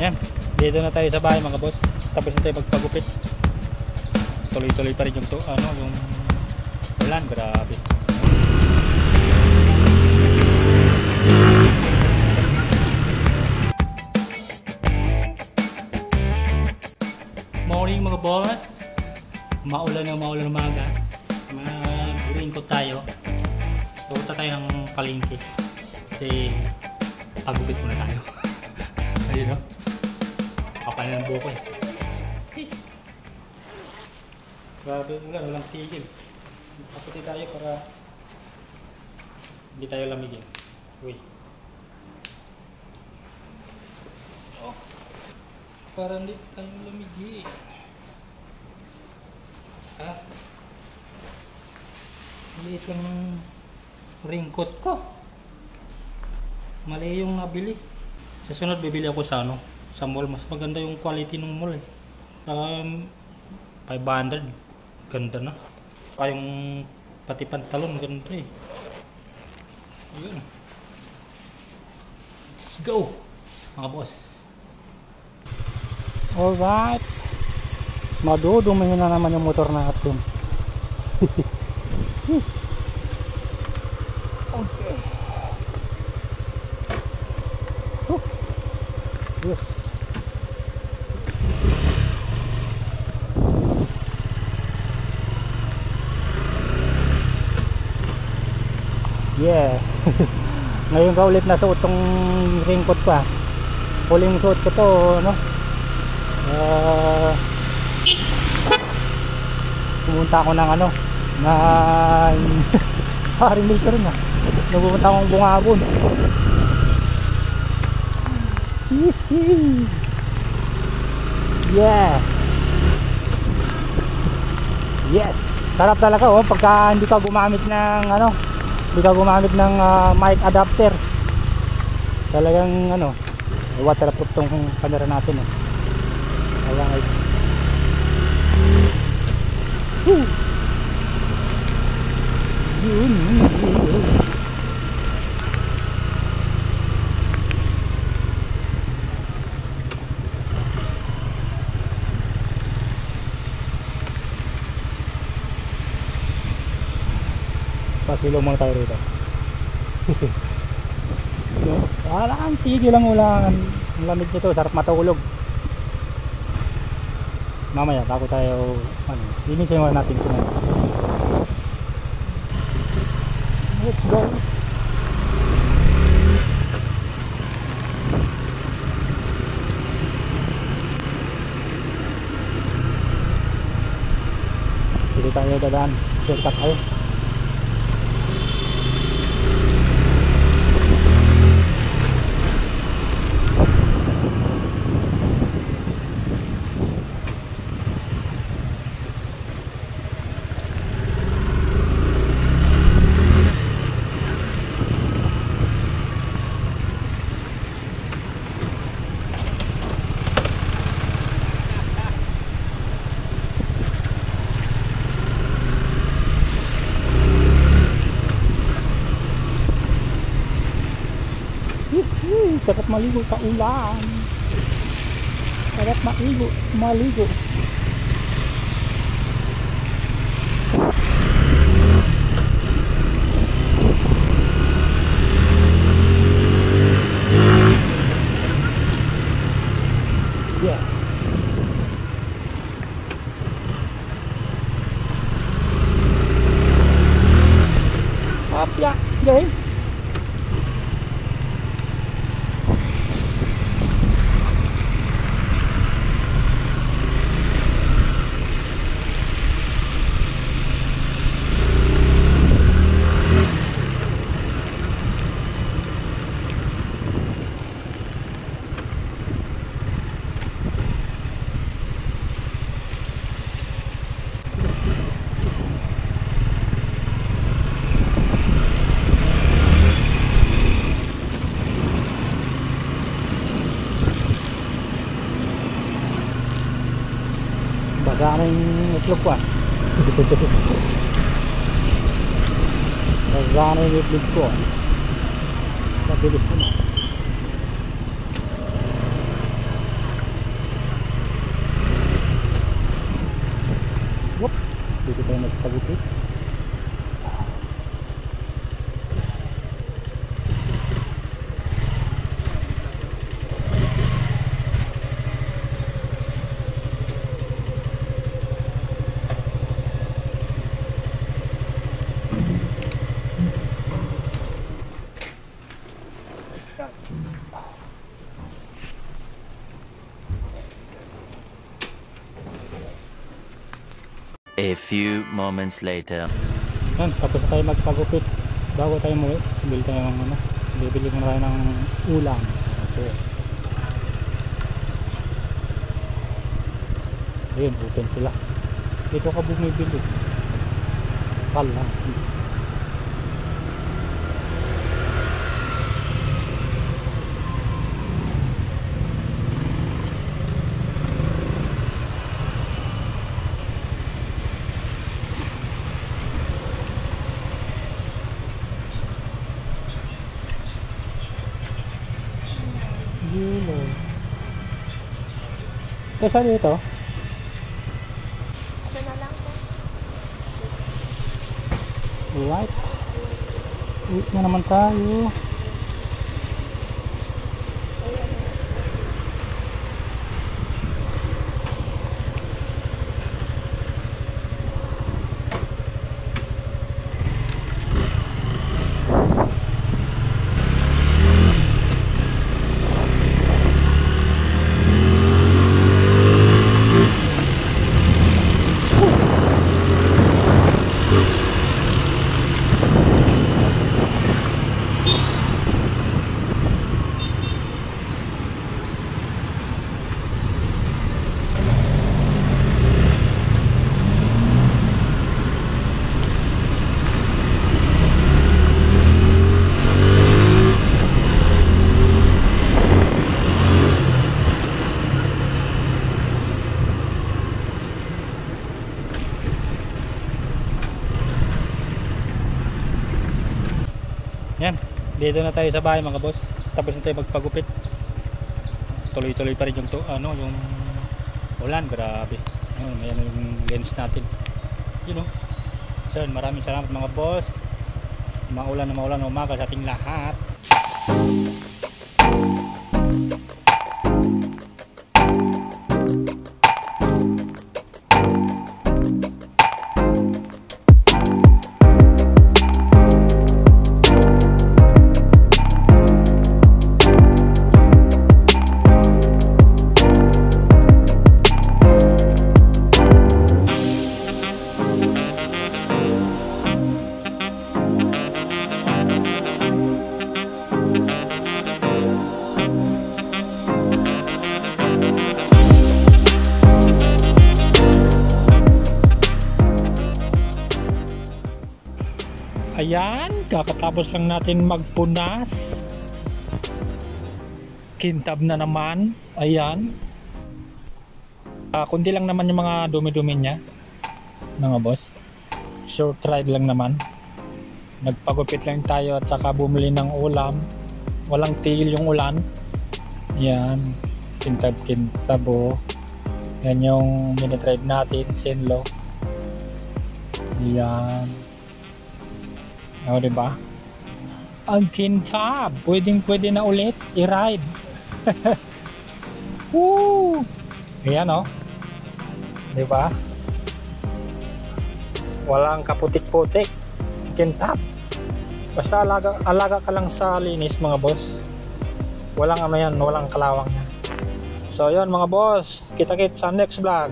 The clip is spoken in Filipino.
Yan, dito na tayo sa bahay mga boss. Tapos na tayo magpagupit. Tuloy-tuloy pa rin yung yung ulan, grabe. Morning mga boss. Maulan na umaga. Mag-raincoat tayo. Pupunta tayo ng palengke. Kasi pagupit muna tayo. Ayun o. Kapal na ng buko eh. Grabe nga, walang tigil. Kaputi tayo para hindi tayo lamigin. Uy. Oh. Para hindi tayo lamigin. Ah. Maliit lang ng raincoat ko. Mali yung nabili. Sa sunod bibili ako sa sa mall. Mas maganda yung quality ng mall eh. 500. Ganda na. Yung pati pantalon ganda eh. Yun. Let's go mga boss. Alright. Madudumihin na naman yung motor natin. Okay. Yes. Yeah. Ngayon ka ulit nasuot tong raincoat ko ah. Huling suot ko to, no? Pumunta ako ng na paring dito rin ah. Pumunta akong Bungabon. Yeah. Yes. Sarap talaga oh pagka hindi ka gumamit ng mic adapter. Talagang waterproof tong camera natin eh. Alright. Pasilo muna tayo rito. Ang tigil lang ulan. Ang lamig nito, sarap matulog. Mamaya bago tayo linisin muna natin ito. Let's go. Hindi tayo dadaan. Shortcut tayo. Sarap maligo sa ulan. Sarap maligo. Yeah. Apya, guys. Baga yung itlog ko ah. Baga yung itlog ko ah. Mabilis ko na. A few moments later. Yan, tapos na tayo magpagupit. Bago tayo umuwi, bili tayo ng ano, bibili ko na tayo ng ulam. Okay. Ayun, open sila. Dito ka bumibili. Pal lang. Gilo. Saan dito? Ito na lang po. Right. Uwi na naman tayo. Yan, dito na tayo sa bahay mga boss. Tapos na tayo magpagupit. Tuloy-tuloy pa rin yung yung ulan, grabe. Ayun, may yung lens natin. You know. So, maraming salamat mga boss. Maulan na maulan na umaga sa ating lahat. Ayan, kakatapos lang natin magpunas. Kintab na naman. Ayan. Kundi lang naman yung mga dumi-dumi niya, mga boss. Short ride lang naman. Nagpagupit lang tayo at saka bumili ng ulam. Walang tigil yung ulan. Ayan, kintab-kintab. Yan yung mini-drive natin, Senlo. Ayan. O, diba? Ang kintab. Pwedeng-pwede na ulit i-ride. Woo! Ayan, o. Diba? Walang kaputik-putik. Kintab. Basta alaga ka lang sa linis, mga boss. Walang ano yan, walang kalawang yan. So, yun mga boss. Kita-kits sa next vlog.